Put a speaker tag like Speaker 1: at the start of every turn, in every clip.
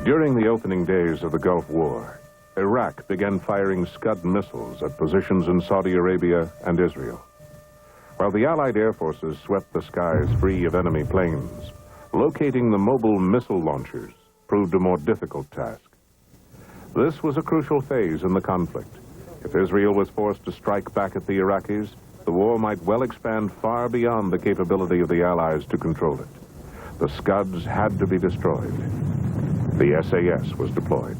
Speaker 1: During the opening days of the Gulf War, Iraq began firing Scud missiles at positions in Saudi Arabia and Israel. While the Allied air forces swept the skies free of enemy planes, locating the mobile missile launchers proved a more difficult task. This was a crucial phase in the conflict. If Israel was forced to strike back at the Iraqis, the war might well expand far beyond the capability of the Allies to control it. The Scuds had to be destroyed. The SAS was deployed.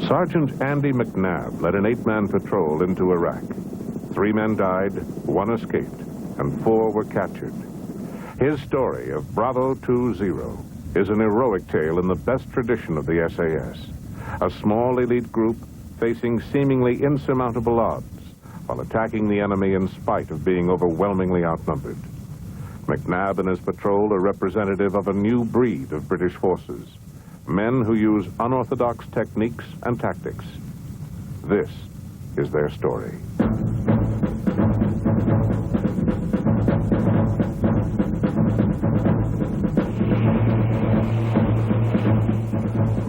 Speaker 1: Sergeant Andy McNabb led an 8-man patrol into Iraq. 3 men died, 1 escaped, and 4 were captured. His story of Bravo 2-0 is an heroic tale in the best tradition of the SAS. A small elite group facing seemingly insurmountable odds while attacking the enemy in spite of being overwhelmingly outnumbered. McNabb and his patrol are representative of a new breed of British forces, men who use unorthodox techniques and tactics. This is their story.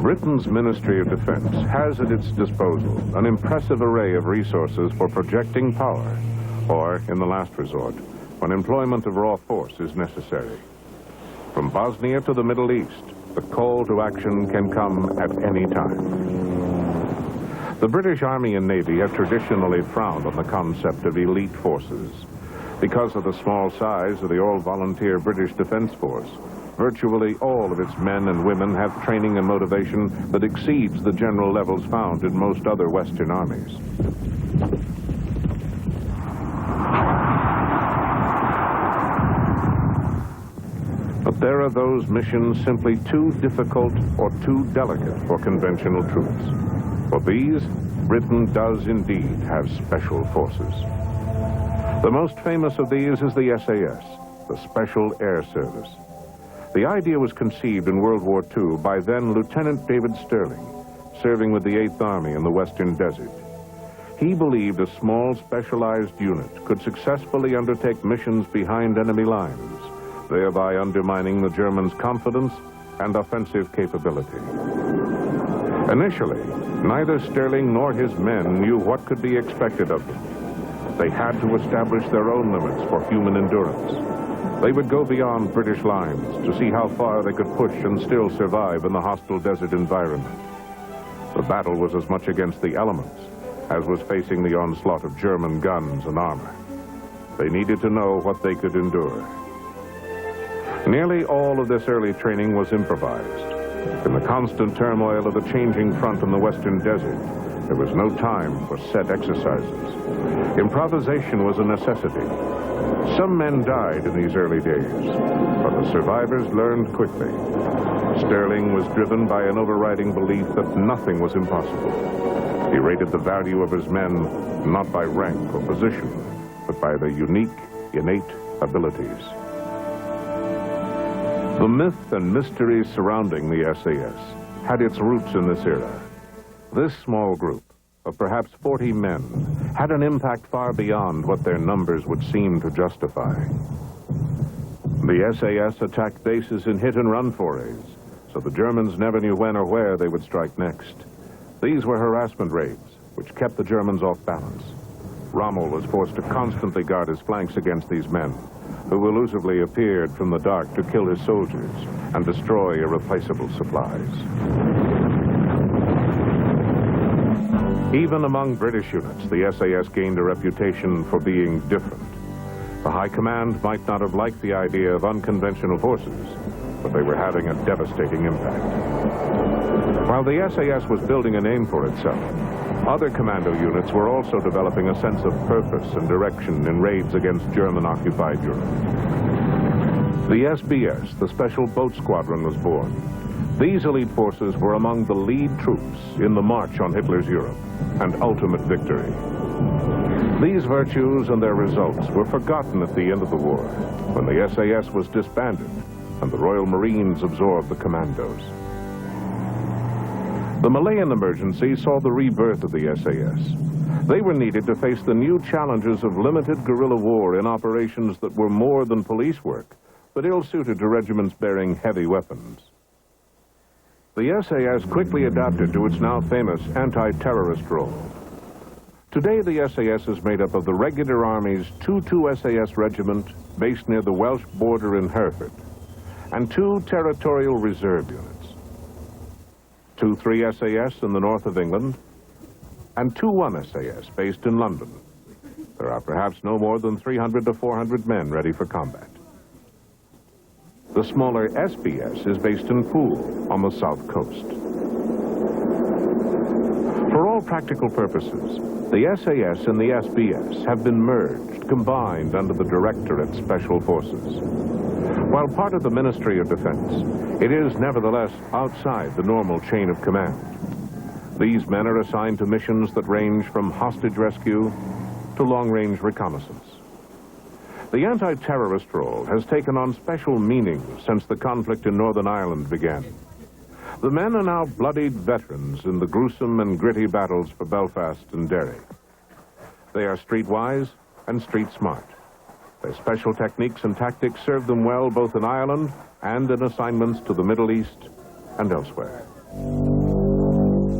Speaker 1: Britain's Ministry of Defense has at its disposal an impressive array of resources for projecting power, or, in the last resort, when employment of raw force is necessary. From Bosnia to the Middle East, the call to action can come at any time. The British Army and Navy have traditionally frowned on the concept of elite forces. Because of the small size of the all-volunteer British Defense Force, virtually all of its men and women have training and motivation that exceeds the general levels found in most other Western armies. But there are those missions simply too difficult or too delicate for conventional troops. For these, Britain does indeed have special forces. The most famous of these is the SAS, the Special Air Service. The idea was conceived in World War II by then Lieutenant David Sterling, serving with the 8th Army in the Western Desert. He believed a small specialized unit could successfully undertake missions behind enemy lines, thereby undermining the Germans' confidence and offensive capability. Initially, neither Sterling nor his men knew what could be expected of them. They had to establish their own limits for human endurance. They would go beyond British lines to see how far they could push and still survive in the hostile desert environment. The battle was as much against the elements as was facing the onslaught of German guns and armor. They needed to know what they could endure. Nearly all of this early training was improvised. In the constant turmoil of the changing front in the Western Desert, there was no time for set exercises. Improvisation was a necessity. Some men died in these early days, but the survivors learned quickly. Sterling was driven by an overriding belief that nothing was impossible. He rated the value of his men not by rank or position, but by their unique, innate abilities. The myth and mystery surrounding the SAS had its roots in this era. This small group of perhaps 40 men had an impact far beyond what their numbers would seem to justify. The SAS attacked bases in hit-and-run forays, so the Germans never knew when or where they would strike next. These were harassment raids, which kept the Germans off balance. Rommel was forced to constantly guard his flanks against these men, who elusively appeared from the dark to kill his soldiers and destroy irreplaceable supplies. Even among British units, the SAS gained a reputation for being different. The High Command might not have liked the idea of unconventional forces, but they were having a devastating impact. While the SAS was building a name for itself, other commando units were also developing a sense of purpose and direction in raids against German-occupied Europe. The SBS, the Special Boat Squadron, was born. These elite forces were among the lead troops in the march on Hitler's Europe and ultimate victory. These virtues and their results were forgotten at the end of the war, when the SAS was disbanded and the Royal Marines absorbed the commandos. The Malayan emergency saw the rebirth of the SAS. They were needed to face the new challenges of limited guerrilla war in operations that were more than police work, but ill-suited to regiments bearing heavy weapons. The SAS quickly adapted to its now famous anti-terrorist role. Today, the SAS is made up of the Regular Army's 2 SAS Regiment, based near the Welsh border in Hereford, and 2 Territorial Reserve units, 2-3 SAS in the north of England, and 2-1 SAS based in London. There are perhaps no more than 300 to 400 men ready for combat. The smaller SBS is based in Poole on the south coast. For all practical purposes, the SAS and the SBS have been merged, combined under the Directorate Special Forces. While part of the Ministry of Defense, it is nevertheless outside the normal chain of command. These men are assigned to missions that range from hostage rescue to long-range reconnaissance. The anti-terrorist role has taken on special meaning since the conflict in Northern Ireland began. The men are now bloodied veterans in the gruesome and gritty battles for Belfast and Derry. They are streetwise and street-smart. Their special techniques and tactics serve them well both in Ireland and in assignments to the Middle East and elsewhere.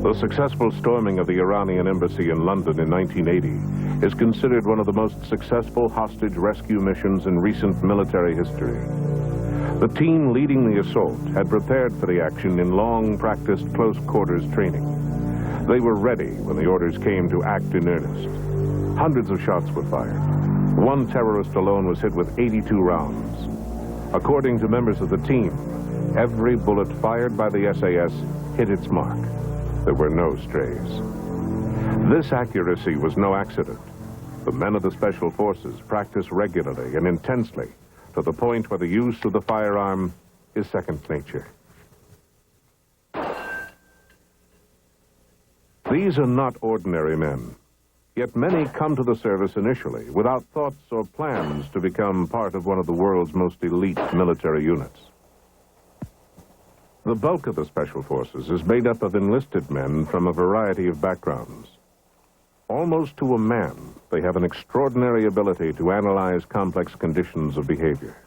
Speaker 1: The successful storming of the Iranian embassy in London in 1980 is considered one of the most successful hostage rescue missions in recent military history. The team leading the assault had prepared for the action in long-practiced close-quarters training. They were ready when the orders came to act in earnest. Hundreds of shots were fired. One terrorist alone was hit with 82 rounds. According to members of the team, every bullet fired by the SAS hit its mark. There were no strays. This accuracy was no accident. The men of the Special Forces practice regularly and intensely, to the point where the use of the firearm is second nature. These are not ordinary men, yet many come to the service initially without thoughts or plans to become part of one of the world's most elite military units. The bulk of the Special Forces is made up of enlisted men from a variety of backgrounds. Almost to a man, they have an extraordinary ability to analyze complex conditions of behavior.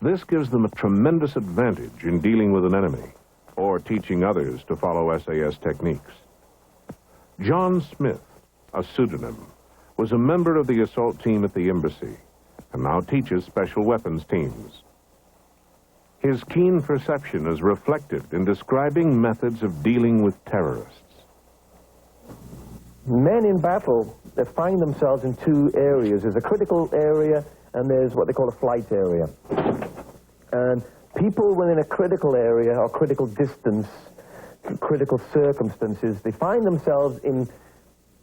Speaker 1: This gives them a tremendous advantage in dealing with an enemy or teaching others to follow SAS techniques. John Smith, a pseudonym, was a member of the assault team at the embassy and now teaches special weapons teams. His keen perception is reflected in describing methods of dealing with terrorists.
Speaker 2: Men in battle, they find themselves in 2 areas. There's a critical area and there's what they call a flight area. And people within a critical area or critical distance, critical circumstances, they find themselves in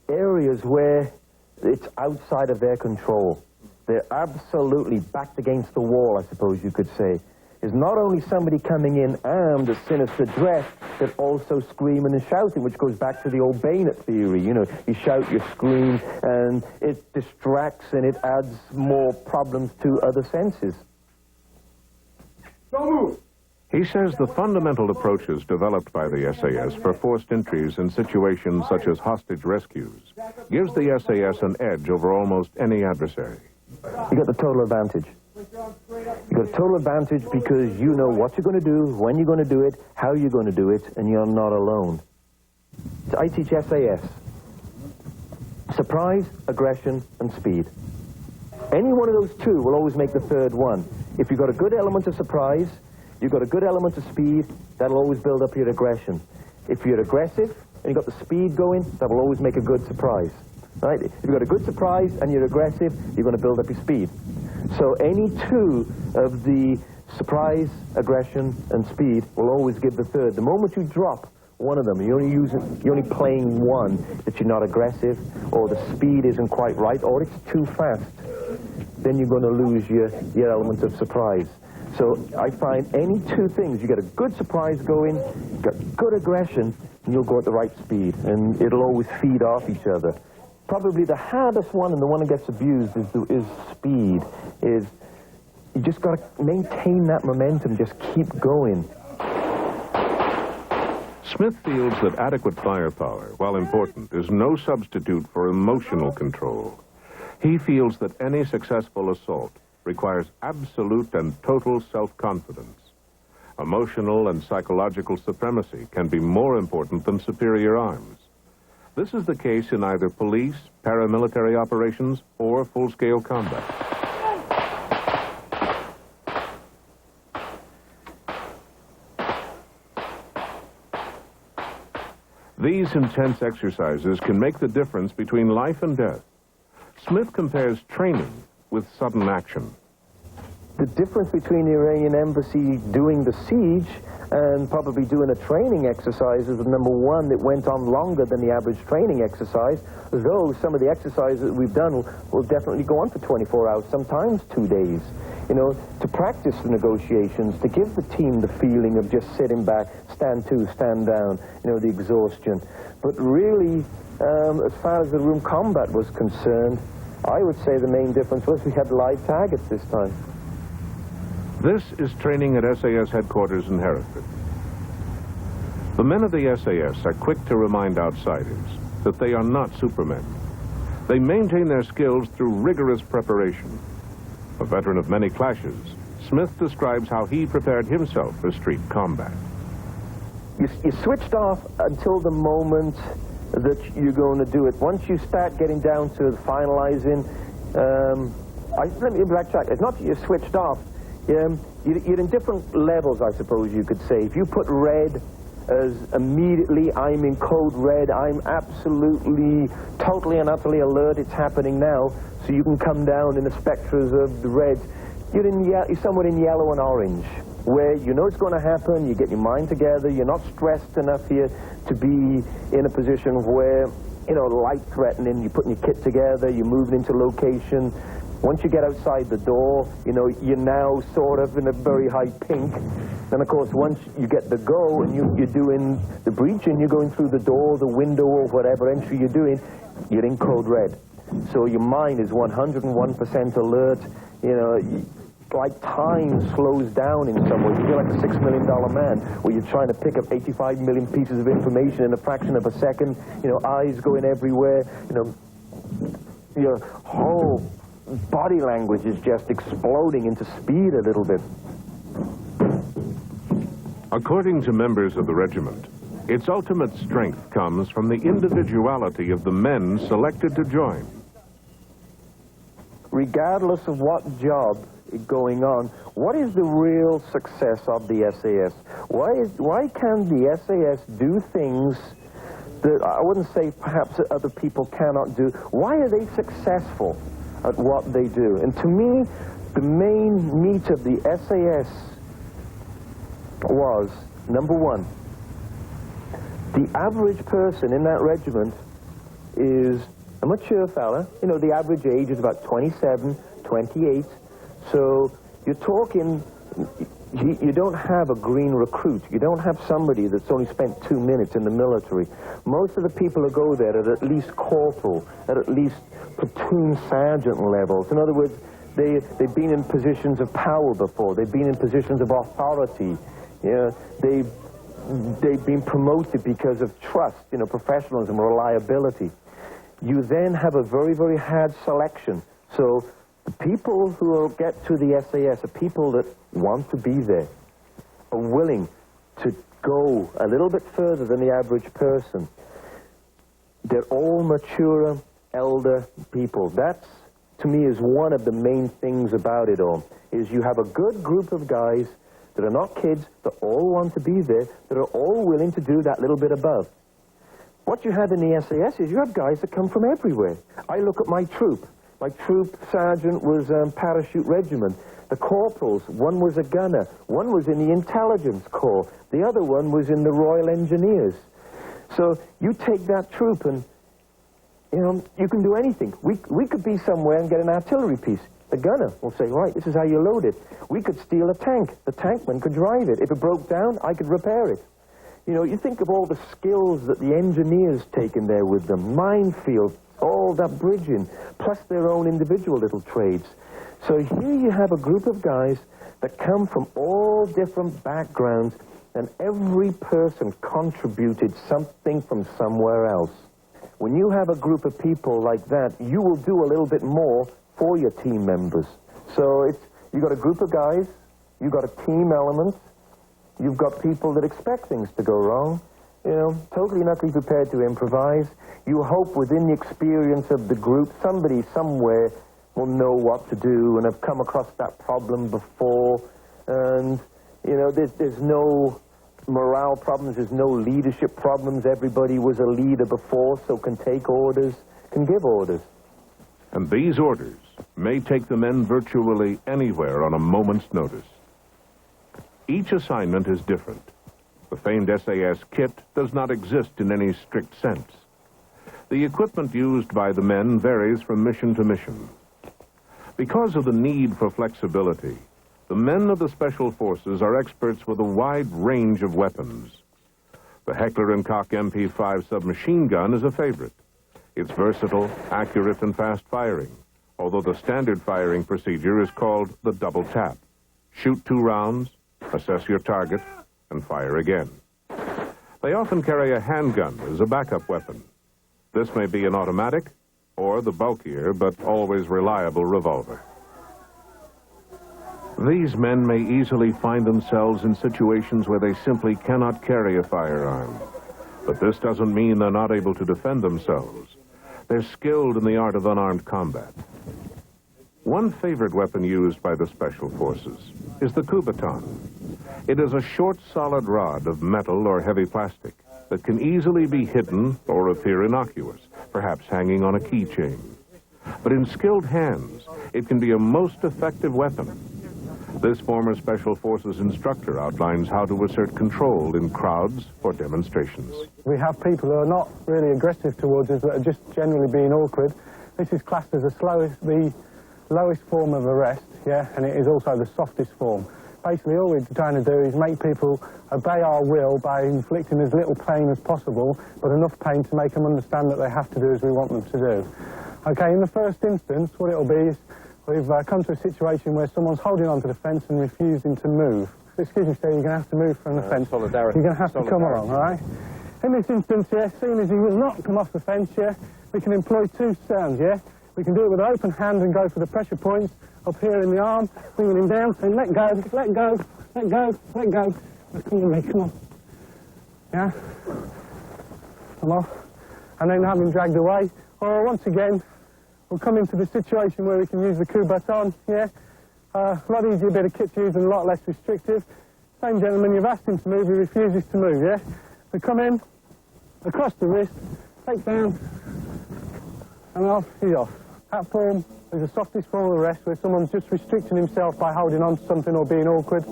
Speaker 2: areas where it's outside of their control. They're absolutely backed against the wall, I suppose you could say. There's not only somebody coming in armed with sinister dress, but also screaming and shouting, which goes back to the old bayonet theory. You know, you shout, you scream, and it distracts and it adds more problems to other senses.
Speaker 3: Don't move!
Speaker 1: He says the fundamental approaches developed by the SAS for forced entries in situations such as hostage rescues gives the SAS an edge over almost any adversary.
Speaker 2: You got the total advantage. You got a total advantage because you know what you're going to do, when you're going to do it, how you're going to do it, and you're not alone. So I teach SAS. Surprise, aggression, and speed. Any one of those 2 will always make the third one. If you've got a good element of surprise, you've got a good element of speed, that'll always build up your aggression. If you're aggressive and you've got the speed going, that will always make a good surprise. Right? If you've got a good surprise and you're aggressive, you're going to build up your speed. So any 2 of the surprise, aggression, and speed will always give the third. The moment you drop one of them, you're only playing one, that you're not aggressive, or the speed isn't quite right, or it's too fast, then you're going to lose your element of surprise. So I find any 2 things, you get a good surprise going, you got good aggression, and you'll go at the right speed, and it'll always feed off each other. Probably the hardest one and the one that gets abused is speed. You just got to maintain that momentum, just keep going.
Speaker 1: Smith feels that adequate firepower, while important, is no substitute for emotional control. He feels that any successful assault requires absolute and total self-confidence. Emotional and psychological supremacy can be more important than superior arms. This is the case in either police, paramilitary operations, or full-scale combat. These intense exercises can make the difference between life and death. Smith compares training with sudden action.
Speaker 2: The difference between the Iranian embassy doing the siege and probably doing a training exercise is, number one, that went on longer than the average training exercise, though some of the exercises that we've done will definitely go on for 24 hours, sometimes 2 days. You know, to practice the negotiations, to give the team the feeling of just sitting back, stand to, stand down, you know, the exhaustion. But really, as far as the room combat was concerned, I would say the main difference was we had live targets this time.
Speaker 1: This is training at SAS headquarters in Hereford. The men of the SAS are quick to remind outsiders that they are not supermen. They maintain their skills through rigorous preparation. A veteran of many clashes, Smith describes how he prepared himself for street combat.
Speaker 2: You switched off until the moment that you're going to do it. Once you start getting down to finalizing, let me backtrack. It's not that you switched off. You're in different levels, I suppose you could say. If you put red as immediately, I'm in code red, I'm absolutely, totally and utterly alert, it's happening now, so you can come down in the spectras of the reds. You're somewhere in yellow and orange, where you know it's going to happen, you get your mind together, you're not stressed enough here to be in a position where, you know, light threatening, you're putting your kit together, you're moving into location. Once you get outside the door, you know, you're now sort of in a very high pink. And of course, once you get the go and you're doing the breach and you're going through the door, the window, or whatever entry you're doing, you're in code red. So your mind is 101% alert. You know, like time slows down in some ways. You feel like a $6 million man where you're trying to pick up 85 million pieces of information in a fraction of a second. You know, eyes going everywhere. You know, your whole body language is just exploding into speed a little bit.
Speaker 1: According to members of the regiment, its ultimate strength comes from the individuality of the men selected to join.
Speaker 2: Regardless of what job is going on, what is the real success of the SAS? Why can the SAS do things that I wouldn't say perhaps that other people cannot do? Why are they successful at what they do? And to me, the main meat of the SAS was, number one, the average person in that regiment is a mature fella. You know, the average age is about 27, 28. So you're talking, you don't have a green recruit. You don't have somebody that's only spent 2 minutes in the military. Most of the people who go there are at least corporal, at least platoon sergeant levels. In other words, they've been in positions of power before. They've been in positions of authority. You know, they've been promoted because of trust, you know, professionalism, reliability. You then have a very, very hard selection. So the people who will get to the SAS are people that want to be there, are willing to go a little bit further than the average person. They're all mature, elder people. That's, to me, is one of the main things about it all, is you have a good group of guys that are not kids, that all want to be there, that are all willing to do that little bit above. What you have in the SAS is you have guys that come from everywhere. I look at my troop. My troop sergeant was parachute regiment. The corporals, one was a gunner, one was in the intelligence corps, the other one was in the Royal Engineers. So you take that troop and, you know, you can do anything. We could be somewhere and get an artillery piece. The gunner will say, right, this is how you load it. We could steal a tank. The tankman could drive it. If it broke down, I could repair it. You know, you think of all the skills that the engineers take in there with them, minefield, all that bridging, plus their own individual little trades. So here you have a group of guys that come from all different backgrounds, and every person contributed something from somewhere else. When you have a group of people like that, you will do a little bit more for your team members. So you got a group of guys, you got a team element, You've got people that expect things to go wrong, you know, totally not be prepared to improvise. You hope within the experience of the group, somebody somewhere will know what to do and have come across that problem before. And, you know, there's no morale problems, there's no leadership problems. Everybody was a leader before, so can take orders, can give orders.
Speaker 1: And these orders may take the men virtually anywhere on a moment's notice. Each assignment is different. The famed SAS kit does not exist in any strict sense. The equipment used by the men varies from mission to mission. Because of the need for flexibility, the men of the Special Forces are experts with a wide range of weapons. The Heckler & Koch MP5 submachine gun is a favorite. It's versatile, accurate, and fast-firing, although the standard firing procedure is called the double tap. Shoot 2 rounds, assess your target, and fire again. They often carry a handgun as a backup weapon. This may be an automatic or the bulkier but always reliable revolver. These men may easily find themselves in situations where they simply cannot carry a firearm. But this doesn't mean they're not able to defend themselves. They're skilled in the art of unarmed combat. One favorite weapon used by the Special Forces is the coup baton. It is a short, solid rod of metal or heavy plastic that can easily be hidden or appear innocuous, perhaps hanging on a keychain. But in skilled hands, it can be a most effective weapon. This former Special Forces instructor outlines how to assert control in crowds or demonstrations.
Speaker 3: We have people who are not really aggressive towards us, that are just generally being awkward. This is classed as the lowest form of arrest, yeah, and it is also the softest form. Basically, all we're trying to do is make people obey our will by inflicting as little pain as possible, but enough pain to make them understand that they have to do as we want them to do. Okay, in the first instance, what it'll be is we've come to a situation where someone's holding onto the fence and refusing to move. Excuse me, sir, you're going to have to move from the fence.
Speaker 2: Solidarity.
Speaker 3: You're going to have to come along, all right? In this instance, yeah, seeing as he will not come off the fence, yeah, we can employ 2 sounds, yeah? We can do it with an open hand and go for the pressure points up here in the arm, bringing him down, and let go, let go, let go, let go. Now, come on, mate, come on. Yeah? Come on. And then have him dragged away. Or once again, we'll come into the situation where we can use the coup baton, yeah? A lot easier bit of kit to use and a lot less restrictive. Same gentleman, you've asked him to move, he refuses to move, yeah? We come in, across the wrist, take down, and off, he's off. That form is the softest form of arrest, where someone's just restricting himself by holding on to something or being awkward.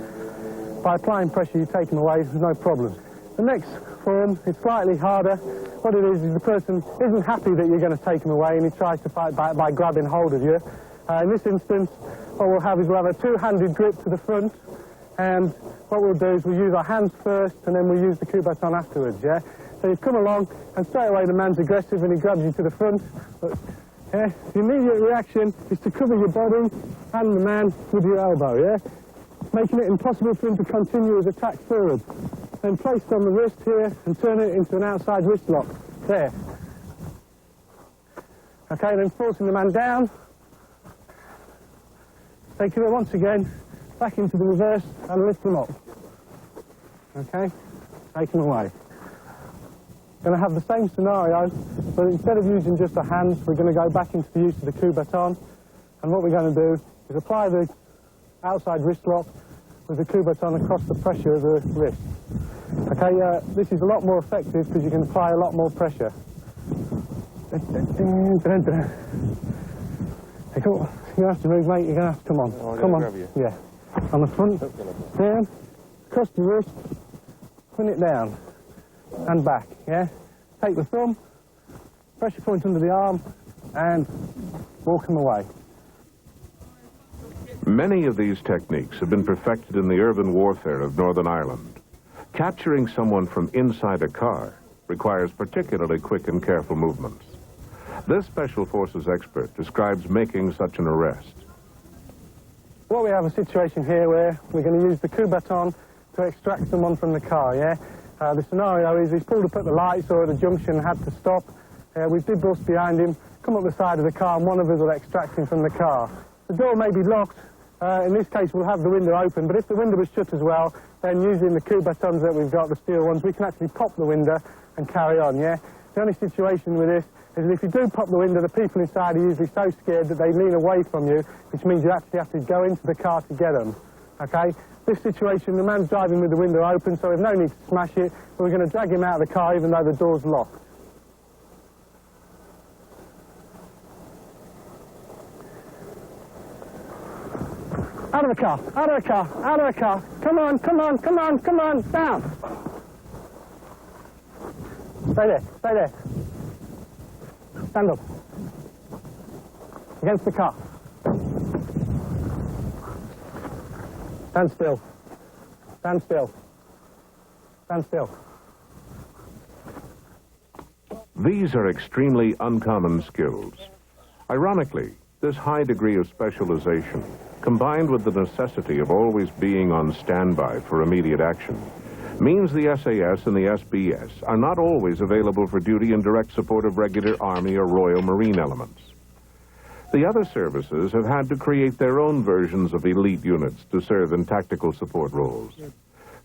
Speaker 3: By applying pressure, you take him away, there's no problem. The next form is slightly harder. What it is the person isn't happy that you're going to take him away, and he tries to fight back by grabbing hold of you. In this instance, what we'll have is we'll have a 2-handed grip to the front, and what we'll do is we'll use our hands first, and then we'll use the coup baton afterwards, yeah? So you come along, and straight away the man's aggressive, and he grabs you to the front. But, yeah, the immediate reaction is to cover your body and the man with your elbow, yeah? Making it impossible for him to continue his attack forward. Then placed on the wrist here and turn it into an outside wrist lock. There. Okay, then forcing the man down. Taking it once again back into the reverse and lift him up. Okay, take him away. Going to have the same scenario, but instead of using just the hands, we're going to go back into the use of the coup baton. And what we're going to do is apply the outside wrist lock with the coup baton across the pressure of the wrist. Okay, this is a lot more effective because you can apply a lot more pressure. You're going to have to move, mate, you're going to have to come on.
Speaker 2: Oh,
Speaker 3: come on.
Speaker 2: Grab you.
Speaker 3: Yeah. On the front, down, across the wrist, pin it down, and back, yeah? Take the thumb, pressure point under the arm, and walk him away.
Speaker 1: Many of these techniques have been perfected in the urban warfare of Northern Ireland. Capturing someone from inside a car requires particularly quick and careful movements. This Special Forces expert describes making such an arrest.
Speaker 3: Well, we have a situation here where we're going to use the coup baton to extract someone from the car, yeah? The scenario is he's pulled up at the lights or at a junction and had to stop. We've did bust behind him, come up the side of the car, and one of us will extract him from the car. The door may be locked, In this case, we'll have the window open, but if the window was shut as well, then using the coup batons that we've got, the steel ones, we can actually pop the window and carry on, yeah? The only situation with this is that if you do pop the window, the people inside are usually so scared that they lean away from you, which means you actually have to go into the car to get them, okay? This situation, the man's driving with the window open, so there's no need to smash it, but we're going to drag him out of the car even though the door's locked. Out of the car, out of the car, out of the car. Come on, come on, come on, come on, down. Stay there, stay there. Stand up. Against the car. Stand still. Stand still. Stand still.
Speaker 1: These are extremely uncommon skills. Ironically, this high degree of specialization, combined with the necessity of always being on standby for immediate action, means the SAS and the SBS are not always available for duty in direct support of regular Army or Royal Marine elements. The other services have had to create their own versions of elite units to serve in tactical support roles.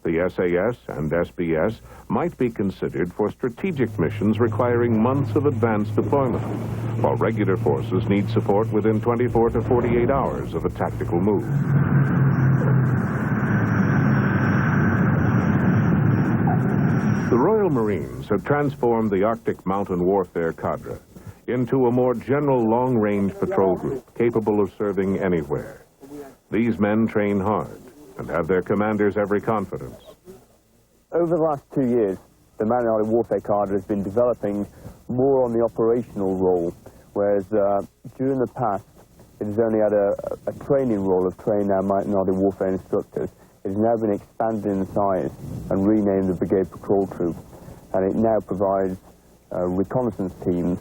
Speaker 1: The SAS and SBS might be considered for strategic missions requiring months of advanced deployment, while regular forces need support within 24 to 48 hours of a tactical move. The Royal Marines have transformed the Arctic mountain warfare cadre into a more general long-range patrol group capable of serving anywhere. These men train hard and have their commanders' every confidence.
Speaker 2: Over the last 2 years, the Mountain Arctic Warfare Cadre has been developing more on the operational role, whereas during the past, it has only had a training role of training our Mountain Arctic Warfare instructors. It has now been expanded in size and renamed the Brigade Patrol Troop, and it now provides reconnaissance teams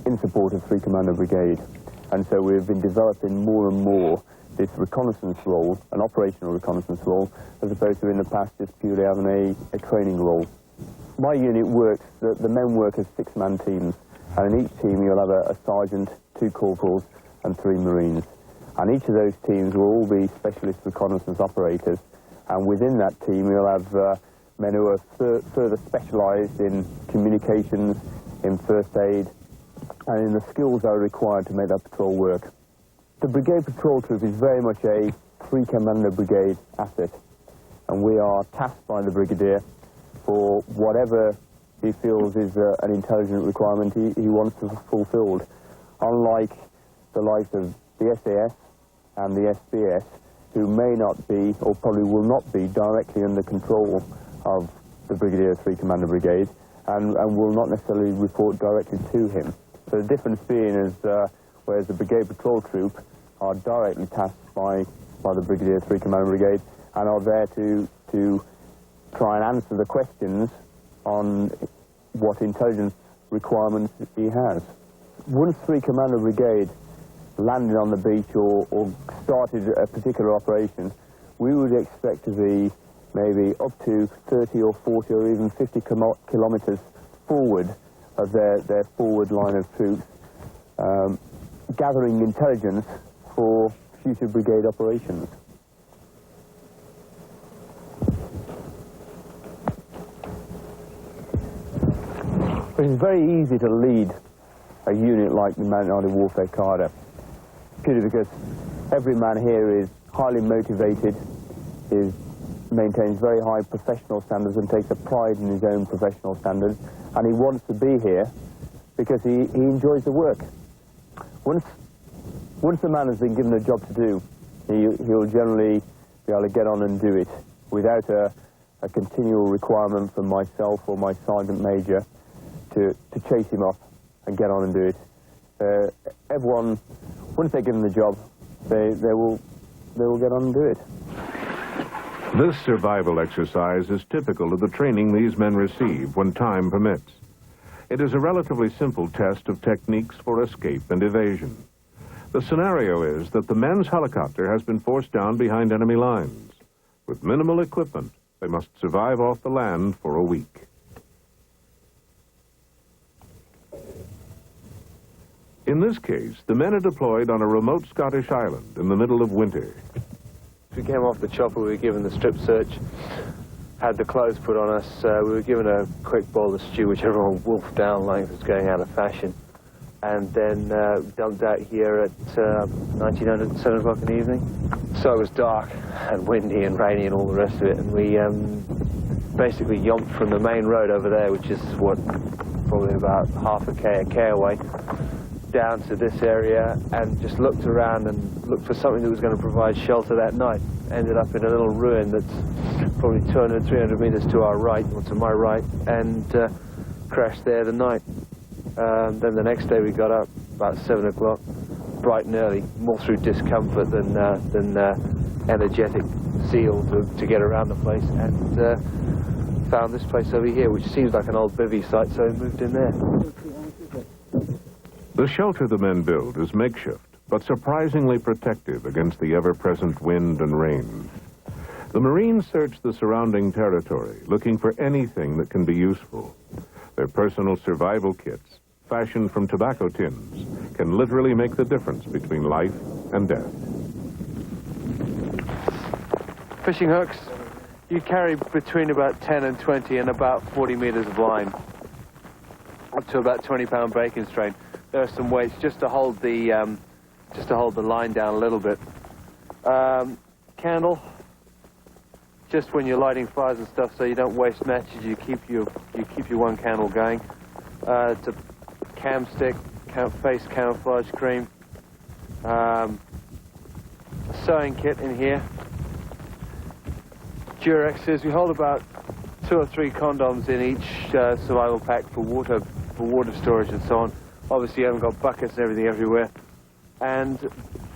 Speaker 2: in support of 3 Commander Brigade. And so we've been developing more and more this reconnaissance role, an operational reconnaissance role, as opposed to in the past just purely having a training role. My unit works, the men work as 6-man teams, and in each team you'll have a sergeant, 2 corporals, and 3 Marines. And each of those teams will all be specialist reconnaissance operators, and within that team you'll have men who are further specialised in communications, in first aid, and in the skills that are required to make that patrol work. The Brigade Patrol Troop is very much a 3-Commander Brigade asset, and we are tasked by the Brigadier for whatever he feels is an intelligent requirement he wants to fulfilled. Unlike the likes of the SAS and the SBS, who may not be, or probably will not be, directly under control of the Brigadier 3-Commander Brigade, and will not necessarily report directly to him. So the difference being is, whereas the Brigade Patrol Troop are directly tasked by the Brigadier 3-Commander Brigade and are there to try and answer the questions on what intelligence requirements he has. Once 3-Commander Brigade landed on the beach or started a particular operation, we would expect to be maybe up to 30 or 40 or even 50 kilometres forward of their forward line of troops, gathering intelligence for future brigade operations. It is very easy to lead a unit like the Mountain Arctic Warfare Cadre, purely because every man here is highly motivated, maintains very high professional standards and takes a pride in his own professional standards, and he wants to be here because he enjoys the work. Once the man has been given a job to do, he'll generally be able to get on and do it without a continual requirement from myself or my sergeant major to chase him up and get on and do it. Everyone, once they're given the job, they will get on and do it.
Speaker 1: This survival exercise is typical of the training these men receive when time permits. It is a relatively simple test of techniques for escape and evasion. The scenario is that the men's helicopter has been forced down behind enemy lines. With minimal equipment, they must survive off the land for a week. In this case, the men are deployed on a remote Scottish island in the middle of winter.
Speaker 4: We came off the chopper, we were given the strip search, had the clothes put on us. We were given a quick bowl of stew, which everyone wolfed down like it was going out of fashion. And then dumped out here at 1900, 7 o'clock in the evening. So it was dark and windy and rainy and all the rest of it. And we basically yomped from the main road over there, which is what, probably about half a K away, down to this area, and just looked around and looked for something that was going to provide shelter that night. Ended up in a little ruin that's probably 200, 300 meters to our right, or to my right, and crashed there the night. Then the next day we got up about 7 o'clock, bright and early, more through discomfort than energetic zeal to get around the place, and found this place over here, which seems like an old bivvy site, so we moved in there.
Speaker 1: The shelter the men build is makeshift, but surprisingly protective against the ever-present wind and rain. The Marines search the surrounding territory, looking for anything that can be useful. Their personal survival kits, fashioned from tobacco tins, can literally make the difference between life and death.
Speaker 4: Fishing hooks, you carry between about 10 and 20 and about 40 meters of line, up to about 20-pound breaking strain. There are some weights just to hold the line down a little bit. Candle, just when you're lighting fires and stuff, so you don't waste matches. You keep your one candle going. It's a cam stick, face camouflage cream. A sewing kit in here. Durexes. We hold about 2 or 3 condoms in each survival pack for water storage and so on. Obviously, you haven't got buckets and everything everywhere. And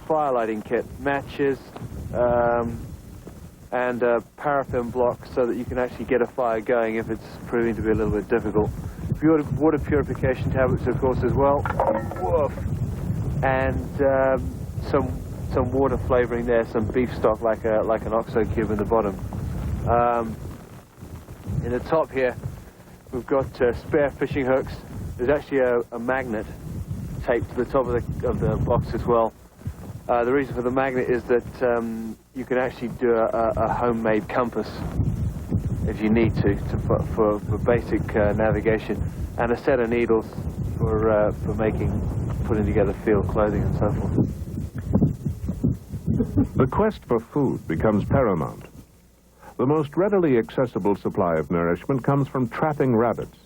Speaker 4: fire lighting kit, matches, and paraffin block so that you can actually get a fire going if it's proving to be a little bit difficult. Water purification tablets, of course, as well. Woof. And some water flavoring there, some beef stock like an OXO cube in the bottom. In the top here, we've got spare fishing hooks. There's actually a magnet taped to the top of the box as well. The reason for the magnet is that you can actually do a homemade compass if you need to for basic navigation, and a set of needles for putting together field clothing and so forth.
Speaker 1: The quest for food becomes paramount. The most readily accessible supply of nourishment comes from trapping rabbits.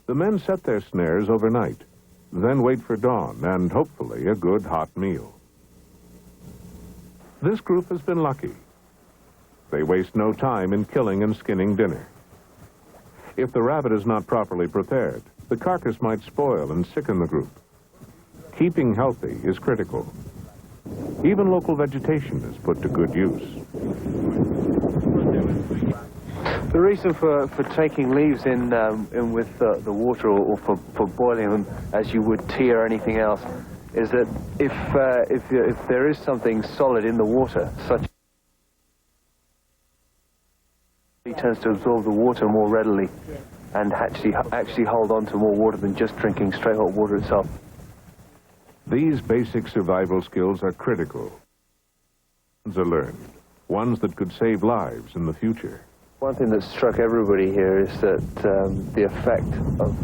Speaker 1: The men set their snares overnight, then wait for dawn and hopefully a good hot meal. This group has been lucky. They waste no time in killing and skinning dinner. If the rabbit is not properly prepared, the carcass might spoil and sicken the group. Keeping healthy is critical. Even local vegetation is put to good use.
Speaker 4: The reason for taking leaves in with the water, or for boiling them as you would tea or anything else, is that if there is something solid in the water, such it tends to absorb the water more readily and actually hold on to more water than just drinking straight hot water itself.
Speaker 1: These basic survival skills are critical. Are learned, ones that could save lives in the future.
Speaker 4: One thing that struck everybody here is that the effect of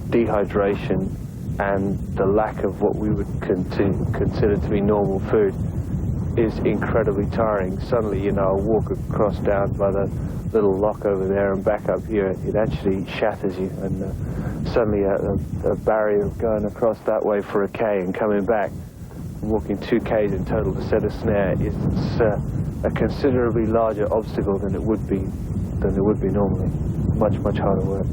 Speaker 4: dehydration and the lack of what we would consider to be normal food is incredibly tiring. Suddenly, a walk across down by the little lock over there and back up here, it actually shatters you, and suddenly a barrier of going across that way for a K and coming back, walking 2 Ks in total to set a snare, is a considerably larger obstacle than it would be normally. Much harder work.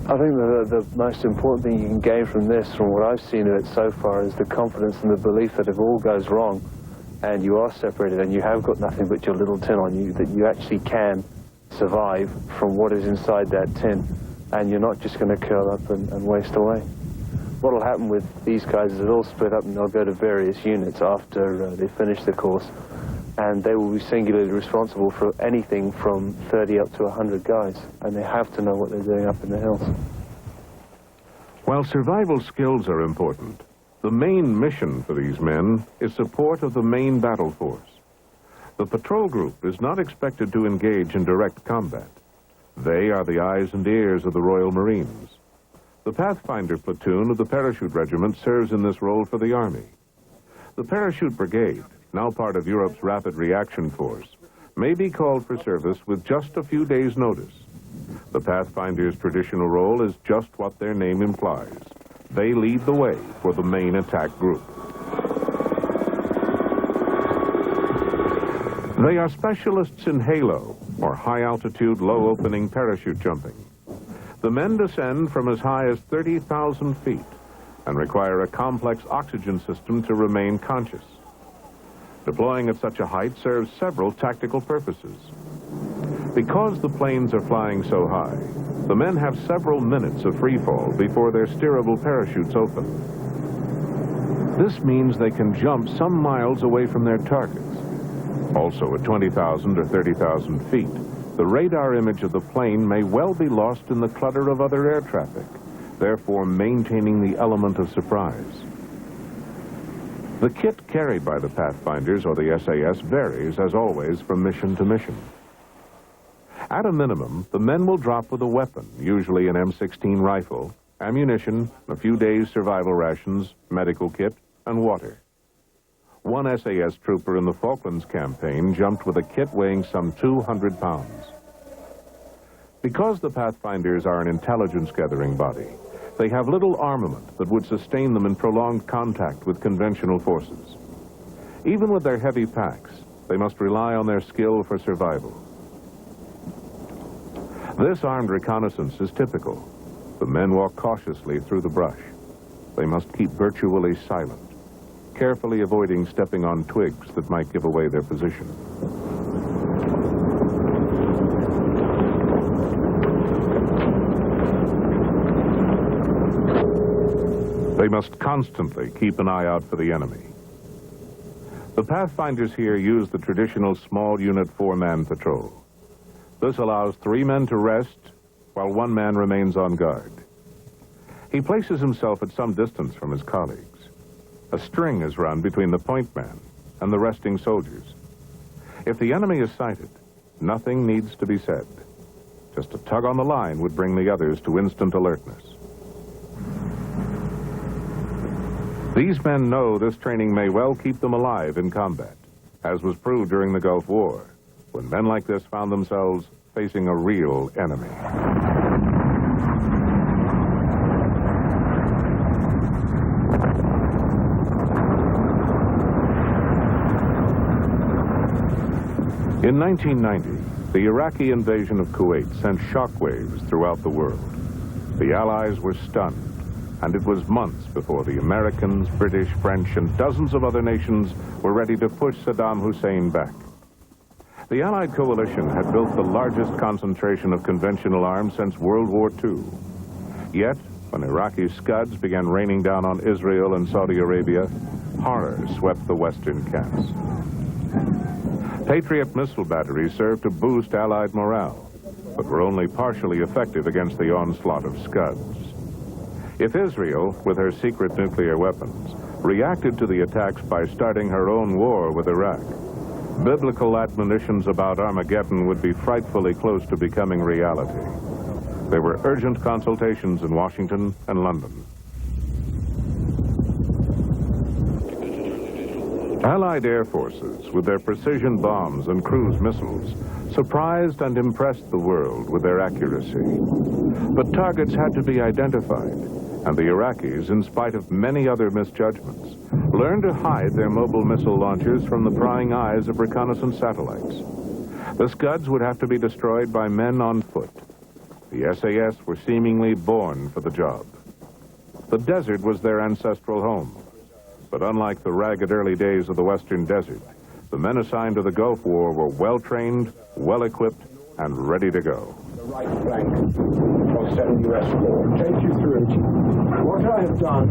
Speaker 4: I think the most important thing you can gain from this, from what I've seen of it so far, is the confidence and the belief that if all goes wrong and you are separated and you have got nothing but your little tin on you, that you actually can survive from what is inside that tin, and you're not just going to curl up and waste away. What will happen with these guys is they'll all split up and they'll go to various units after they finish the course, and they will be singularly responsible for anything from 30 up to 100 guys, and they have to know what they're doing up in the hills.
Speaker 1: While survival skills are important, The main mission for these men is support of the main battle force. The patrol group is not expected to engage in direct combat. They are the eyes and ears of the Royal Marines. The Pathfinder platoon of the Parachute Regiment serves in this role for the Army. The Parachute Brigade, now part of Europe's Rapid Reaction Force, may be called for service with just a few days' notice. The Pathfinder's traditional role is just what their name implies. They lead the way for the main attack group. They are specialists in halo, or high-altitude, low-opening parachute jumping. The men descend from as high as 30,000 feet and require a complex oxygen system to remain conscious. Deploying at such a height serves several tactical purposes. Because the planes are flying so high, the men have several minutes of free fall before their steerable parachutes open. This means they can jump some miles away from their targets. Also, at 20,000 or 30,000 feet, the radar image of the plane may well be lost in the clutter of other air traffic, therefore maintaining the element of surprise. The kit carried by the Pathfinders or the SAS varies, as always, from mission to mission. At a minimum, the men will drop with a weapon, usually an M16 rifle, ammunition, a few days' survival rations, medical kit, and water. One SAS trooper in the Falklands campaign jumped with a kit weighing some 200 pounds. Because the Pathfinders are an intelligence-gathering body, they have little armament that would sustain them in prolonged contact with conventional forces. Even with their heavy packs, they must rely on their skill for survival. This armed reconnaissance is typical. The men walk cautiously through the brush. They must keep virtually silent, carefully avoiding stepping on twigs that might give away their position. They must constantly keep an eye out for the enemy. The Pathfinders here use the traditional small unit 4-man patrol. This allows 3 men to rest while 1 man remains on guard. He places himself at some distance from his colleagues. A string is run between the point man and the resting soldiers. If the enemy is sighted, nothing needs to be said. Just a tug on the line would bring the others to instant alertness. These men know this training may well keep them alive in combat, as was proved during the Gulf War, when men like this found themselves facing a real enemy. In 1990, the Iraqi invasion of Kuwait sent shockwaves throughout the world. The Allies were stunned, and it was months before the Americans, British, French, and dozens of other nations were ready to push Saddam Hussein back. The Allied coalition had built the largest concentration of conventional arms since World War II. Yet, when Iraqi Scuds began raining down on Israel and Saudi Arabia, horror swept the Western camps. Patriot missile batteries served to boost Allied morale, but were only partially effective against the onslaught of Scuds. If Israel, with her secret nuclear weapons, reacted to the attacks by starting her own war with Iraq, biblical admonitions about Armageddon would be frightfully close to becoming reality. There were urgent consultations in Washington and London. Allied air forces, with their precision bombs and cruise missiles, surprised and impressed the world with their accuracy. But targets had to be identified, and the Iraqis, in spite of many other misjudgments, learned to hide their mobile missile launchers from the prying eyes of reconnaissance satellites. The Scuds would have to be destroyed by men on foot. The SAS were seemingly born for the job. The desert was their ancestral home. But unlike the ragged early days of the Western Desert, the men assigned to the Gulf War were well-trained, well-equipped, and ready to go.
Speaker 5: The right flank of 7 U.S. Corps. Take you through what I have done.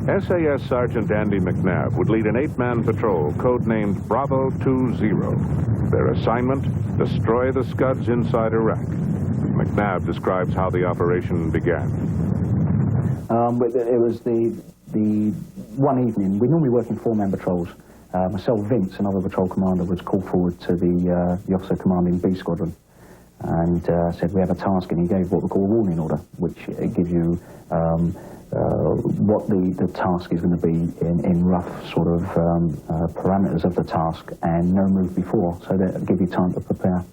Speaker 1: SAS Sergeant Andy McNabb would lead an 8-man patrol codenamed Bravo 20. Their assignment, destroy the Scuds inside Iraq. McNabb describes how the operation began.
Speaker 6: It was the one evening. We normally work in four-man patrols. Myself, Vince, another patrol commander, was called forward to the officer commanding B Squadron and said, we have a task, and he gave what we call a warning order, which gives you what the task is going to be in rough sort of parameters of the task, and no move before, so that give you time to prepare.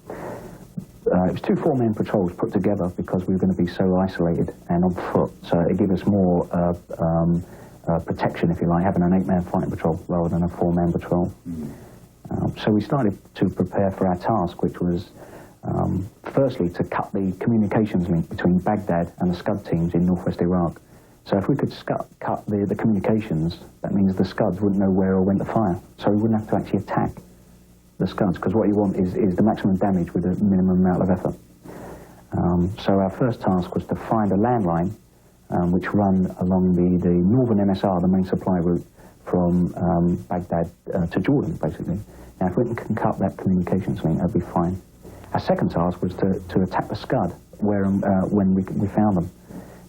Speaker 6: It was two four-man patrols put together because we were going to be so isolated and on foot, so it gave us more protection, if you like, having an eight-man fighting patrol rather than a four-man patrol. So we started to prepare for our task, which was firstly to cut the communications link between Baghdad and the Scud teams in northwest Iraq. So if we could cut the communications, that means the Scuds wouldn't know where or when to fire, so we wouldn't have to actually attack the Scuds, because what you want is the maximum damage with the minimum amount of effort. So our first task was to find a landline which run along the northern MSR, the main supply route from Baghdad to Jordan, basically. Now, if we can cut that communications link, that'd be fine. Our second task was to attack the Scud when we found them.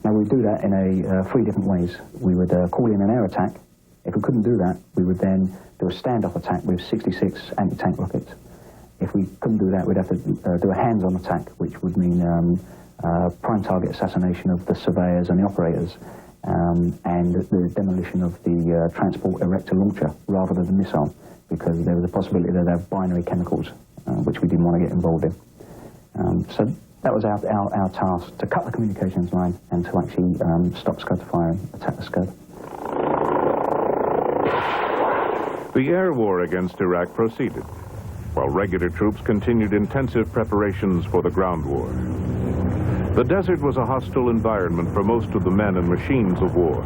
Speaker 6: Now, we do that in three different ways. We would call in an air attack. If we couldn't do that, we would then do a standoff attack with 66 anti-tank rockets. If we couldn't do that, we'd have to do a hands-on attack, which would mean prime target assassination of the surveyors and the operators, and the demolition of the transport erector launcher rather than the missile, because there was a possibility that they have binary chemicals, which we didn't want to get involved in. So that was our task, to cut the communications line and to actually stop Scud firing, attack the Scud.
Speaker 1: The air war against Iraq proceeded, while regular troops continued intensive preparations for the ground war. The desert was a hostile environment for most of the men and machines of war.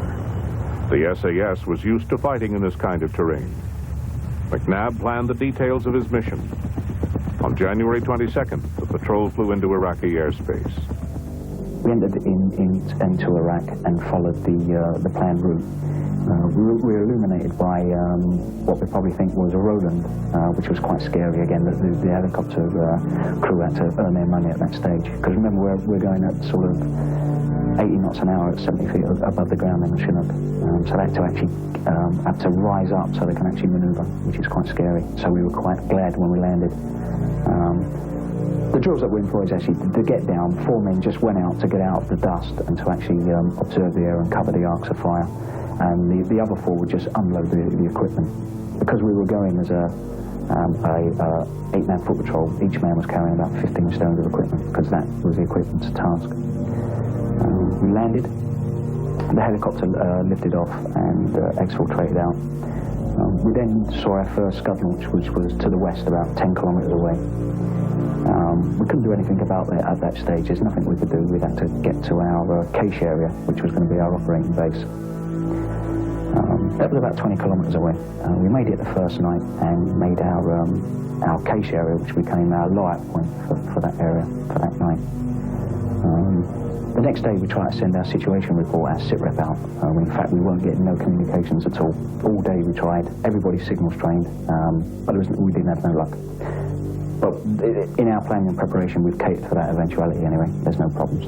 Speaker 1: The SAS was used to fighting in this kind of terrain. McNabb planned the details of his mission. On January 22nd, the patrol flew into Iraqi airspace.
Speaker 6: We entered into Iraq and followed the planned route. We were illuminated by what we probably think was a Roland, which was quite scary. Again, the helicopter crew had to earn their money at that stage. Because remember, we're going at sort of 80 knots an hour at 70 feet above the ground in the Chinook. So they had to actually have to rise up so they can actually maneuver, which is quite scary. So we were quite glad when we landed. The drills that we employed is actually to get down. 4 men just went out to get out of the dust and to actually observe the air and cover the arcs of fire. And the other 4 would just unload the equipment. Because we were going as a 8-man foot patrol, each man was carrying about 15 stones of equipment, because that was the equipment's task. We landed, the helicopter lifted off and exfiltrated out. We then saw our first Scud launch, which was to the west, about 10 kilometres away. We couldn't do anything about that at that stage. There's nothing we could do. We'd have to get to our cache area, which was going to be our operating base. That was about 20 kilometres away. We made it the first night and made our cache area, which became our lie-up point for that area, for that night. The next day we tried to send our situation report, our sitrep out. In fact, we weren't getting no communications at all. All day we tried, everybody's signals trained, but we didn't have no luck. But in our planning and preparation, we've catered for that eventuality anyway. There's no problems.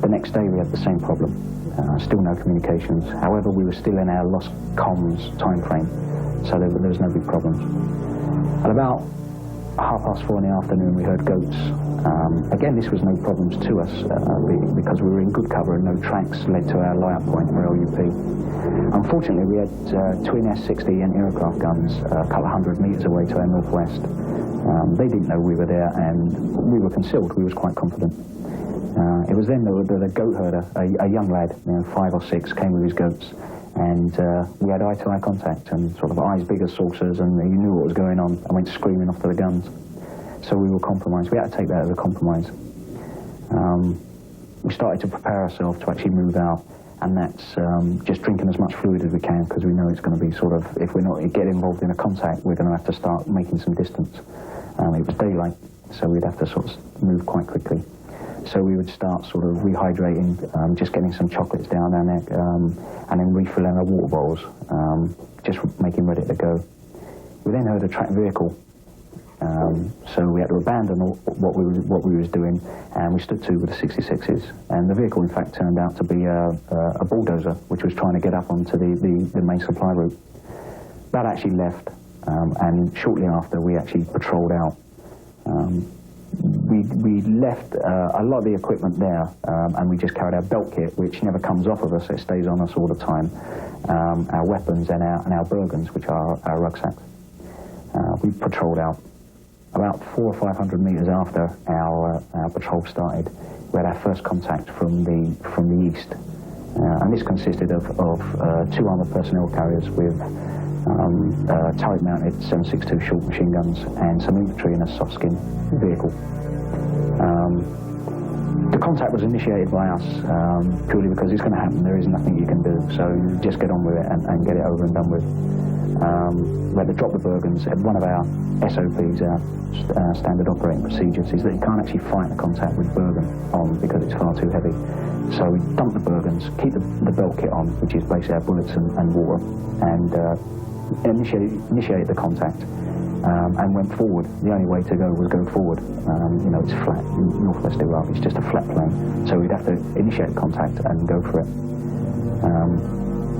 Speaker 6: The next day we had the same problem. Still no communications. However, we were still in our lost comms time frame, so there was no big problems. At about 4:30 in the afternoon, we heard goats. Again, this was no problems to us because we were in good cover and no tracks led to our lie-up point, or LUP. Unfortunately, we had twin S-60 anti-aircraft guns a couple of 100 metres away to our northwest. They didn't know we were there, and we were concealed. We was quite confident. It was then the goat herder, a young lad, 5 or 6, came with his goats, and we had eye-to-eye contact and sort of eyes big as saucers, and he knew what was going on and went screaming off to the guns. So we were compromised. We had to take that as a compromise. We started to prepare ourselves to actually move out, and that's just drinking as much fluid as we can, because we know it's going to be sort of, if we're not get involved in a contact, we're going to have to start making some distance. It was daylight, so we'd have to sort of move quite quickly. So we would start sort of rehydrating, just getting some chocolates down our neck, and then refilling our water bottles, just making ready to go. We then heard a tracked vehicle So we had to abandon what we was doing, and we stood to with the 66s. And the vehicle, in fact, turned out to be a bulldozer, which was trying to get up onto the main supply route. That actually left, and shortly after, we actually patrolled out. We left a lot of the equipment there, and we just carried our belt kit, which never comes off of us. It stays on us all the time. Our weapons and our Bergens, which are our rucksacks. We patrolled out. About 400 or 500 meters after our patrol started, we had our first contact from the east, and this consisted of 2 armored personnel carriers with turret-mounted 7.62 short machine guns and some infantry in a soft-skin vehicle. The contact was initiated by us purely because it's going to happen. There is nothing you can do, so you just get on with it and get it over and done with. We had to drop the Bergens. One of our SOPs, our standard operating procedures, is that you can't actually fight a contact with Bergen on because it's far too heavy. So we dump the Bergens, keep the belt kit on, which is basically our bullets and water, and initiate the contact. And went forward. The only way to go was go forward. You know, it's flat, northwest Iraq, it's just a flat plain. So we'd have to initiate contact and go for it.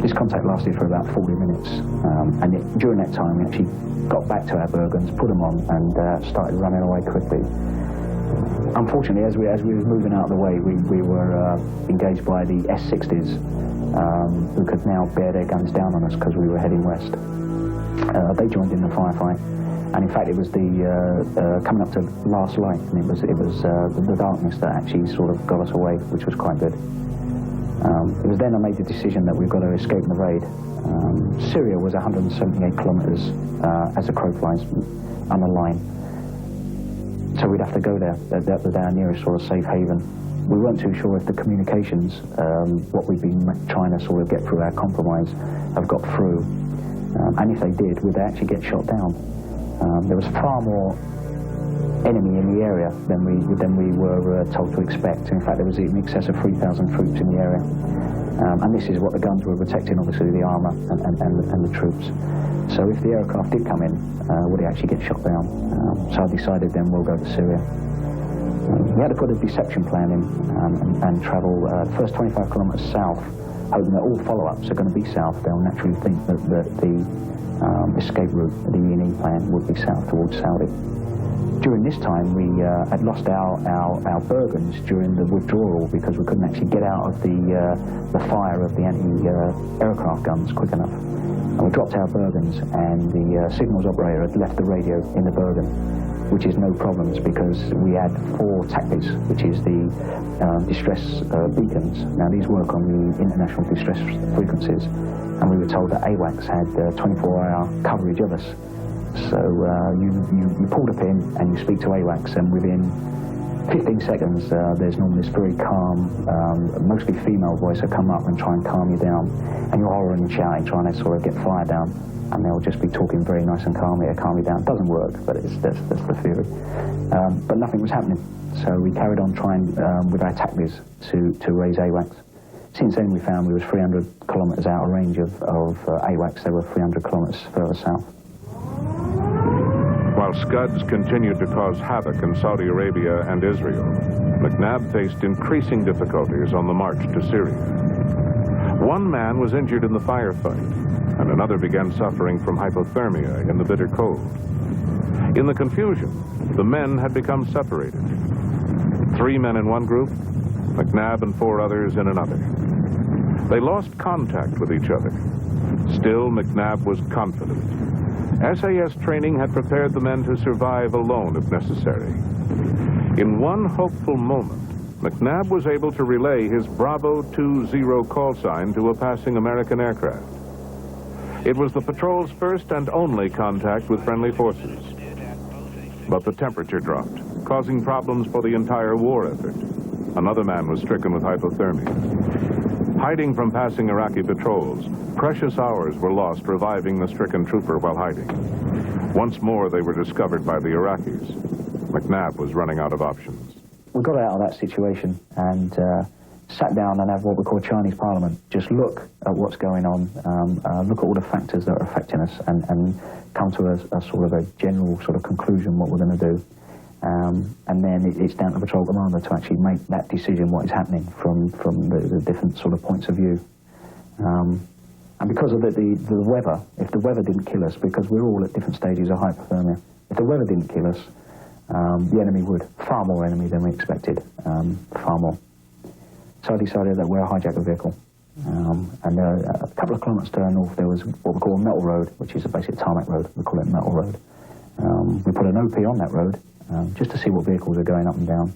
Speaker 6: This contact lasted for about 40 minutes. And during that time, we actually got back to our Bergens, put them on, and started running away quickly. Unfortunately, as we were moving out of the way, we were engaged by the S60s, who could now bear their guns down on us because we were heading west. They joined in the firefight. And in fact, it was the coming up to last light, and it was the darkness that actually sort of got us away, which was quite good. It was then I made the decision that we've got to escape the raid. Syria was 178 kilometres as the crow flies on the line, so we'd have to go there. That was our nearest sort of safe haven. We weren't too sure if the communications, what we'd been trying to sort of get through our compromise, have got through, and if they did, would they actually get shot down? There was far more enemy in the area than we were told to expect. In fact, there was in excess of 3,000 troops in the area. And this is what the guns were protecting, obviously, the armour and the troops. So if the aircraft did come in, would it actually get shot down? So I decided then we'll go to Syria. We had to put a deception plan in and travel the first 25 kilometres south, hoping that all follow-ups are going to be south. They'll naturally think that the escape route, the E&E plan, would be south towards Saudi. During this time, we had lost our Bergens during the withdrawal because we couldn't actually get out of the fire of the anti-aircraft guns quick enough. And we dropped our Bergens, and the signals operator had left the radio in the Bergen, which is no problems because we had 4 TACBIs, which is the distress beacons. Now, these work on the international distress frequencies, and we were told that AWACS had 24-hour coverage of us. So you pull the pin and you speak to AWACS, and within 15 seconds there's normally this very calm, mostly female voice that come up and try and calm you down, and you're hollering and shouting, trying to sort of get fire down, and they'll just be talking very nice and calmly to calm you down. It doesn't work, but that's the theory. But nothing was happening, so we carried on trying with our TACBIs to raise AWACS. Since then we found we was 300 kilometres out of range of AWACS. They were 300 kilometres further south.
Speaker 1: While Scuds continued to cause havoc in Saudi Arabia and Israel, McNabb faced increasing difficulties on the march to Syria. One man was injured in the firefight, and another began suffering from hypothermia in the bitter cold. In the confusion, the men had become separated. 3 men in one group, McNabb and 4 others in another. They lost contact with each other. Still, McNabb was confident. SAS training had prepared the men to survive alone if necessary. In one hopeful moment, McNabb was able to relay his Bravo 20 call sign to a passing American aircraft. It was the patrol's first and only contact with friendly forces. But the temperature dropped, causing problems for the entire war effort. Another man was stricken with hypothermia. Hiding from passing Iraqi patrols, precious hours were lost reviving the stricken trooper while hiding. Once more, they were discovered by the Iraqis. McNabb was running out of options.
Speaker 6: We got out of that situation and sat down and have what we call a Chinese parliament. Just look at what's going on, look at all the factors that are affecting us, and come to a sort of a general sort of conclusion what we're going to do. And then it's down to the patrol commander to actually make that decision what is happening from the different sort of points of view. And because of the weather, if the weather didn't kill us, because we're all at different stages of hypothermia, if the weather didn't kill us, the enemy would. Far more enemy than we expected, far more. So I decided that we'll hijack the vehicle. And a couple of kilometres to our north, there was what we call a metal road, which is a basic tarmac road. We call it a metal road. We put an OP on that road, just to see what vehicles are going up and down.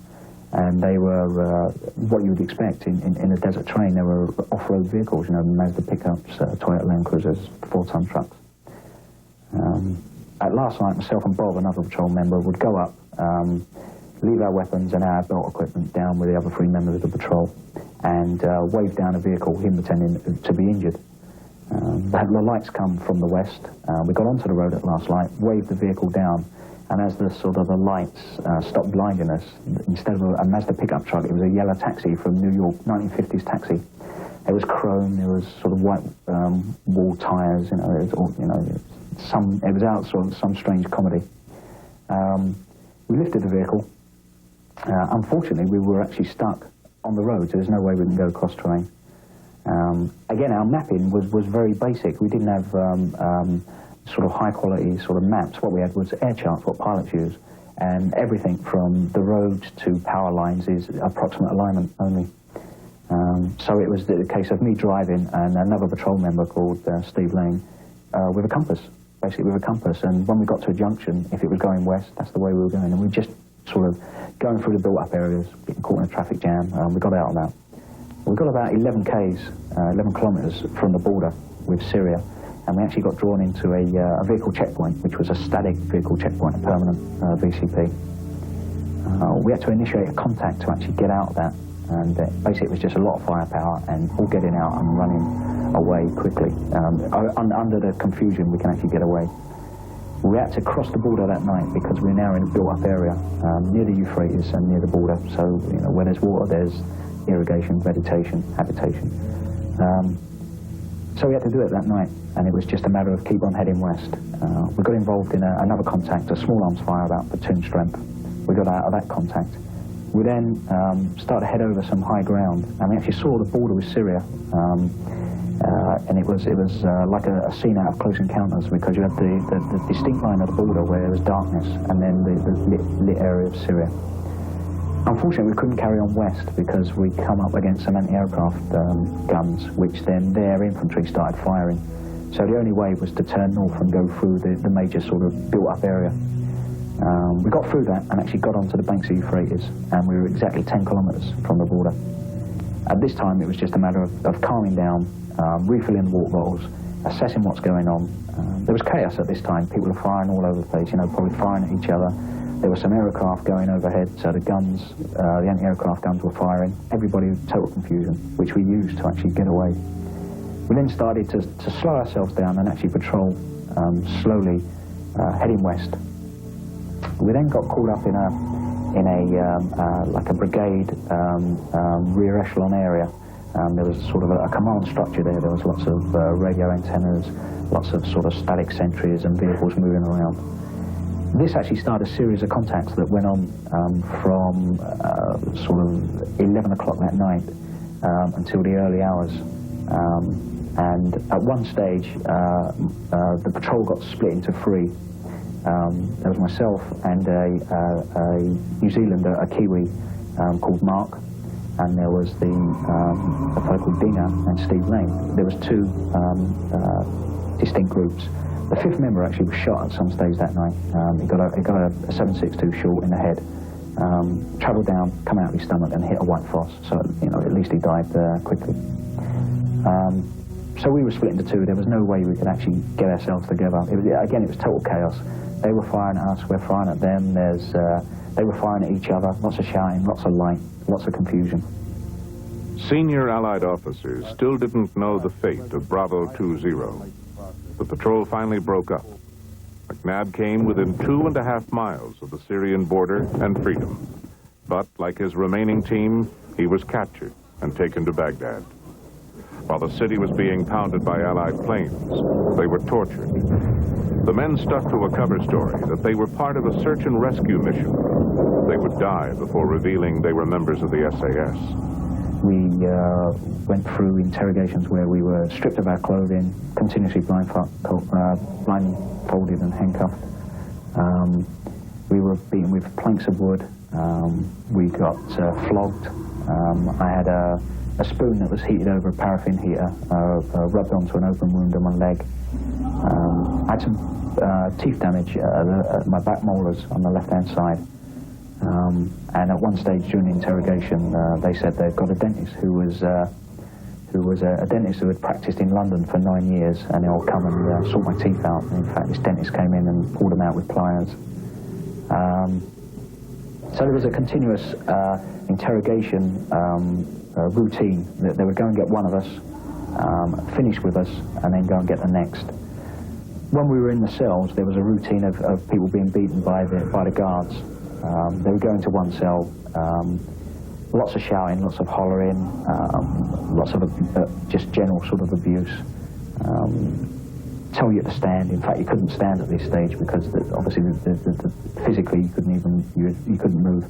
Speaker 6: And they were what you would expect in a desert terrain. There were off-road vehicles, you know, Mazda pickups, Toyota Land Cruisers, 4-ton trucks. At last night, myself and Bob, another patrol member, would go up, leave our weapons and our belt equipment down with the other 3 members of the patrol, and wave down a vehicle, him pretending to be injured. The lights come from the west. We got onto the road at last light, waved the vehicle down, and as the sort of the lights stopped blinding us, instead of a Mazda pickup truck, it was a yellow taxi from New York, 1950s taxi. It was chrome, there was sort of white wall tyres, you know, it was all, you know, it was out sort of some strange comedy. We lifted the vehicle. Unfortunately, we were actually stuck on the road, so there's no way we can go across terrain. Again, our mapping was very basic. We didn't have sort of high quality sort of maps. What we had was air charts, what pilots use, and everything from the roads to power lines is approximate alignment only. So it was the case of me driving and another patrol member called Steve Lane with a compass, basically with a compass. And when we got to a junction, if it was going west, that's the way we were going. And we just sort of going through the built-up areas, getting caught in a traffic jam. We got out of that. We got about 11 kilometres from the border with Syria, and we actually got drawn into a vehicle checkpoint, which was a static vehicle checkpoint, a permanent VCP. We had to initiate a contact to actually get out of that, and basically it was just a lot of firepower and all getting out and running away quickly. Under the confusion, we can actually get away. We had to cross the border that night because we're now in a built-up area near the Euphrates and near the border. So, you know, where there's water, there's irrigation, vegetation, habitation. So we had to do it that night, and it was just a matter of keep on heading west. We got involved in another contact, a small arms fire about platoon strength. We got out of that contact. We then started to head over some high ground, and we actually saw the border with Syria. And it was like a scene out of Close Encounters, because you had the distinct line of the border where there was darkness, and then the lit area of Syria. Unfortunately, we couldn't carry on west because we come up against some anti-aircraft guns, which then their infantry started firing. So the only way was to turn north and go through the major sort of built-up area. We got through that and actually got onto the banks of Euphrates, and we were exactly 10 kilometres from the border. At this time, it was just a matter of calming down, refilling the water bottles, assessing what's going on. There was chaos at this time. People were firing all over the place, you know, probably firing at each other. There were some aircraft going overhead, so the guns, the anti-aircraft guns were firing. Everybody, total confusion, which we used to actually get away. We then started to slow ourselves down and actually patrol slowly, heading west. We then got caught up in a like a brigade rear echelon area. There was sort of a command structure there. There was lots of radio antennas, lots of sort of static sentries and vehicles moving around. This actually started a series of contacts that went on from sort of 11 o'clock that night until the early hours. And at one stage, the patrol got split into 3. There was myself and a New Zealander, a Kiwi called Mark, and there was the fellow called Dina and Steve Lane. There was 2 distinct groups. The 5th member actually was shot at some stage that night. He got a 7.62 short in the head, travelled down, come out of his stomach and hit a white phos. So, you know, at least he died quickly. So we were split into 2. There was no way we could actually get ourselves together. Again, it was total chaos. They were firing at us, we're firing at them. They were firing at each other, lots of shouting, lots of light, lots of confusion.
Speaker 1: Senior Allied officers still didn't know the fate of Bravo 20. The patrol finally broke up. McNabb came within 2.5 miles of the Syrian border and freedom. But, like his remaining team, he was captured and taken to Baghdad. While the city was being pounded by Allied planes, they were tortured. The men stuck to a cover story that they were part of a search and rescue mission. They would die before revealing they were members of the SAS.
Speaker 6: We went through interrogations where we were stripped of our clothing, continuously blindfolded and handcuffed. We were beaten with planks of wood. We got flogged. I had a spoon that was heated over a paraffin heater, rubbed onto an open wound on my leg. I had some teeth damage at my back molars on the left-hand side. And at one stage during the interrogation, they said they've got a dentist who was a dentist who had practiced in London for 9 years, and he'll come and sort my teeth out. And in fact, this dentist came in and pulled them out with pliers. So there was a continuous interrogation routine that they would go and get one of us, finish with us, and then go and get the next. When we were in the cells, there was a routine of people being beaten by the guards. They would go into one cell, lots of shouting, lots of hollering, lots of just general sort of abuse. Tell you to stand. In fact, you couldn't stand at this stage because obviously physically you couldn't move.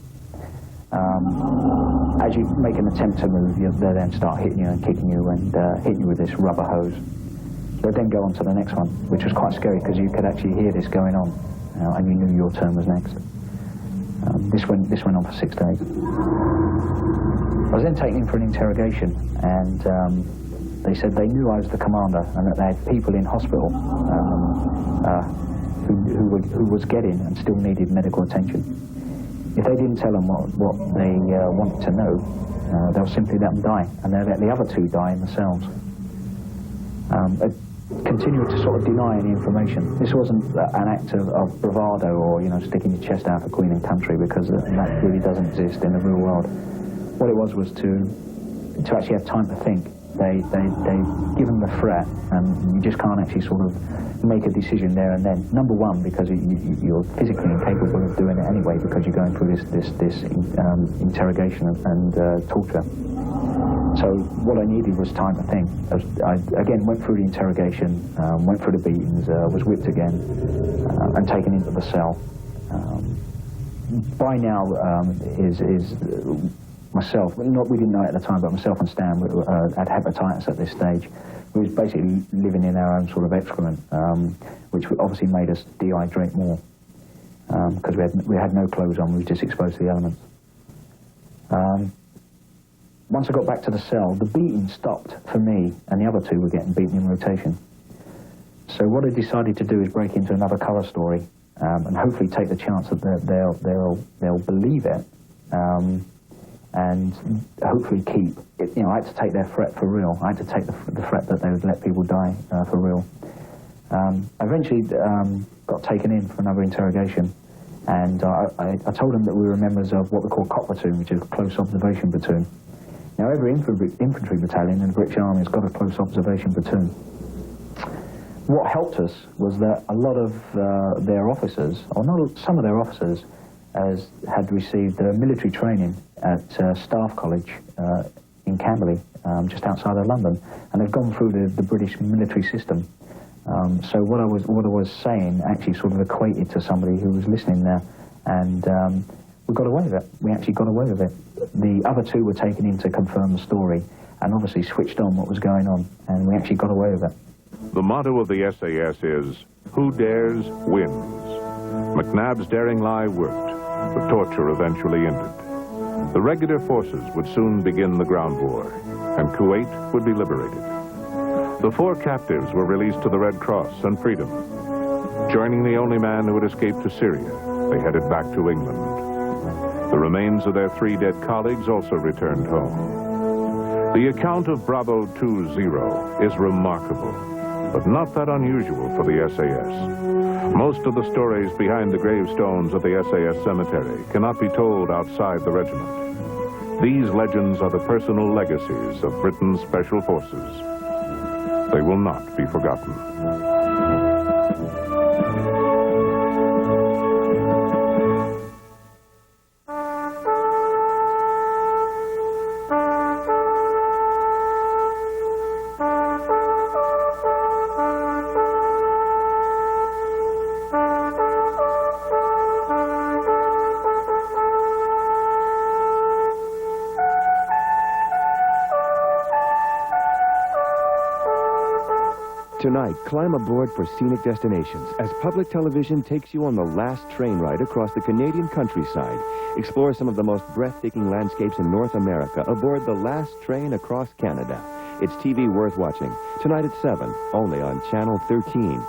Speaker 6: As you make an attempt to move, they then start hitting you and kicking you and hitting you with this rubber hose. They'd then go on to the next one, which was quite scary because you could actually hear this going on, and you knew your turn was next. This went on for 6 days. I was then taken in for an interrogation, and they said they knew I was the commander and that they had people in hospital who was getting and still needed medical attention. If they didn't tell them what they wanted to know, they'll simply let them die, and they'll let the other 2 die in the cells. Continued to sort of deny any information. This wasn't an act of bravado or, sticking your chest out for Queen and country, because that really doesn't exist in the real world. What it was to actually have time to think. They give them the threat, and you just can't actually sort of make a decision there and then. Number one, because you're physically incapable of doing it anyway, because you're going through this interrogation and torture. So what I needed was time to think. I again went through the interrogation, went through the beatings, was whipped again, and taken into the cell. By now, myself, we didn't know it at the time, but myself and Stan had hepatitis at this stage. We was basically living in our own sort of excrement, which obviously made us dehydrate more, because we had no clothes on, we were just exposed to the elements. Once I got back to the cell, the beating stopped for me, and the other 2 were getting beaten in rotation. So what I decided to do is break into another colour story, and hopefully take the chance that they'll believe it, and hopefully keep it. I had to take their threat for real. I had to take the threat that they would let people die for real. I eventually got taken in for another interrogation, and I told them that we were members of what we call COP platoon, which is a close observation platoon. Now, every infantry battalion in the British Army has got a close observation platoon. What helped us was that a lot of their officers, or not some of their officers, had received military training at Staff College in Camberley, just outside of London, and they've gone through the British military system. So what I was saying actually sort of equated to somebody who was listening there, and we got away with it. We actually got away with it. The other 2 were taken in to confirm the story, and obviously switched on what was going on, and we actually got away with it.
Speaker 1: The motto of the SAS is, "Who dares, wins." McNabb's daring lie worked. The torture eventually ended. The regular forces would soon begin the ground war, and Kuwait would be liberated. The 4 captives were released to the Red Cross and freedom. Joining the only man who had escaped to Syria, they headed back to England. The remains of their 3 dead colleagues also returned home. The account of Bravo 2-0 is remarkable, but not that unusual for the SAS. Most of the stories behind the gravestones of the SAS cemetery cannot be told outside the regiment. These legends are the personal legacies of Britain's Special Forces. They will not be forgotten.
Speaker 7: Tonight, climb aboard for scenic destinations as public television takes you on the last train ride across the Canadian countryside. Explore some of the most breathtaking landscapes in North America aboard the last train across Canada. It's TV worth watching. Tonight at 7, only on Channel 13.